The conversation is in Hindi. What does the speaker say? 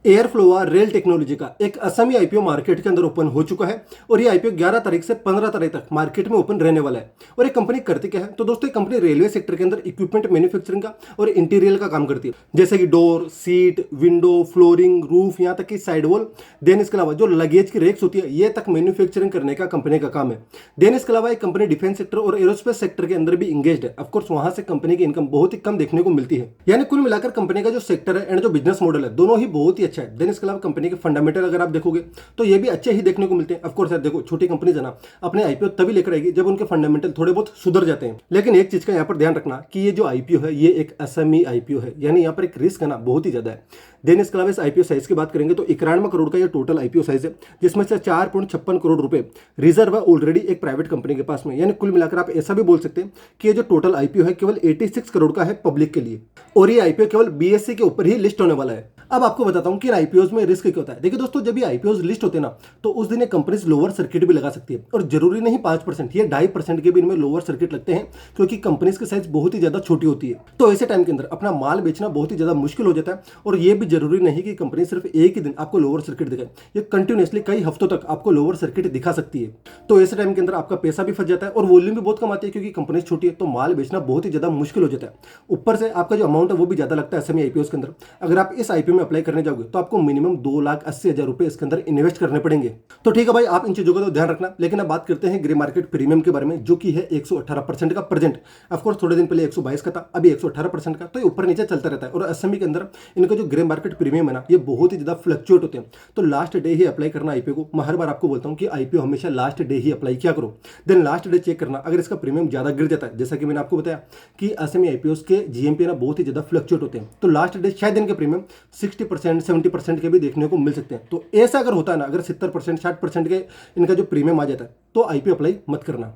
एयरफ्लोवा रेल टेक्नोलॉजी का एक असमी आईपीओ मार्केट के अंदर ओपन हो चुका है और ये आईपीओ 11 तारीख से 15 तारीख तक मार्केट में ओपन रहने वाला है। और ये कंपनी करती क्या है, तो दोस्तों ये कंपनी रेलवे सेक्टर के अंदर इक्विपमेंट मैन्युफैक्चरिंग का और इंटीरियर का काम करती है, जैसे कि door, seat, window, flooring, roof, यहाँ तक कि साइड वॉल। देन इसके अलावा जो लगेज की रेक्स होती है ये तक मैन्युफैक्चरिंग करने का कंपनी का काम है। देन इसके अलावा एक कंपनी डिफेंस सेक्टर और एरोस्पेस सेक्टर के अंदर भी इंगेज्ड है। ऑफकोर्स वहां से कंपनी की इनकम बहुत ही कम देखने को मिलती है। यानी कुल मिलाकर कंपनी का जो सेक्टर है एंड जो बिजनेस मॉडल है दोनों ही बहुत ही अच्छा है। देन इसके अलावा कंपनी के फंडामेंटल अगर आप देखोगे तो ये भी अच्छे ही देखने को मिलते हैं। ऑफकोर्स यार देखो, छोटी कंपनीज है ना, अपने आईपीओ तभी लेकर आएगी जब उनके फंडामेंटल थोड़े बहुत सुधर जाते हैं। लेकिन एक चीज का यहाँ पर ध्यान रखना कि ये जो आईपीओ है ये एक एसएमई आईपीओ है, यानी यहाँ पर एक रिस्क है ना बहुत ही ज्यादा है। देन इसके अलावा इस आईपीओ साइज की बात करेंगे तो 91 करोड़ का ये टोटल आईपीओ साइज है, जिसमें से 4.56 करोड़ रुपए रिजर्व है ऑलरेडी एक प्राइवेट कंपनी के पास में। यानी कुल मिलाकर आप ऐसा भी बोल सकते हैं कि ये जो टोटल आईपीओ है केवल 86 करोड़ का है पब्लिक के लिए, और ये आईपीओ केवल बीएसई के ऊपर ही लिस्ट होने वाला है। अब आपको बताता हूं कि आईपीओज में रिस्क क्या होता है। देखिए दोस्तों, जब ये आईपीओज लिस्ट होते हैं ना तो उस दिन ये कंपनीज लोअर सर्किट भी लगा सकती है, और जरूरी नहीं 5%, ये 2.5% के भी इनमें लोअर सर्किट लगते हैं, क्योंकि कंपनीज की साइज बहुत ही ज्यादा छोटी होती है। तो ऐसे टाइम के अंदर अपना माल बेचना बहुत ही ज्यादा मुश्किल हो जाता है। और ये भी जरूरी नहीं कि कंपनी सिर्फ एक ही दिन आपको लोअर सर्किट दिखाए, ये कंटिन्यूसली कई हफ्तों तक आपको लोअर सर्किट दिखा सकती है। तो ऐसे टाइम के अंदर आपका पैसा भी फंस जाता है और वॉल्यूम भी बहुत कम आती है, क्योंकि कंपनी छोटी है तो माल बेचना बहुत ही ज्यादा मुश्किल हो जाता है। ऊपर से आपका जो अमाउंट है वो भी ज्यादा लगता है एसएमई आईपीओ के अंदर। अगर आप इस आईपीओ में अप्लाई करने जाओगे तो आपको मिनिमम 2,80,000 रुपए इसके अंदर इन्वेस्ट करने पड़ेंगे। तो ठीक है भाई, आप इन चीजों का तो ध्यान रखना। लेकिन अब बात करते हैं ग्रे मार्केट प्रीमियम के बारे में, जो कि है 118% का प्रेजेंट। ऑफकोर्स थोड़े दिन पहले 122 का था, अभी 118% का, तो ये ऊपर नीचे चलता रहता है। और एसएमई के अंदर इनका जो ग्रे मार्केट प्रीमियम है ना, ये बहुत ही ज्यादा फ्लक्चुएट होते हैं। तो लास्ट डे ही अप्लाई करना आईपीओ को। मैं हर बार आपको बोलता हूँ कि आईपीओ हमेशा लास्ट डे ही अप्लाई किया करो। देन लास्ट डे चेक करना, अगर इसका प्रीमियम ज्यादा गिर जाता है, जैसा कि मैंने आपको बताया कि एसएमई आईपीओ के जीएमपी ना बहुत ही ज्यादा फ्लक्चुएट होते हैं, तो लास्ट डे शायद इनके प्रीमियम 60%, 70% के भी देखने को मिल सकते हैं। तो ऐसा अगर होता है ना, अगर 70%, 60% के इनका जो प्रीमियम आ जाता है तो आईपीओ अप्लाई मत करना।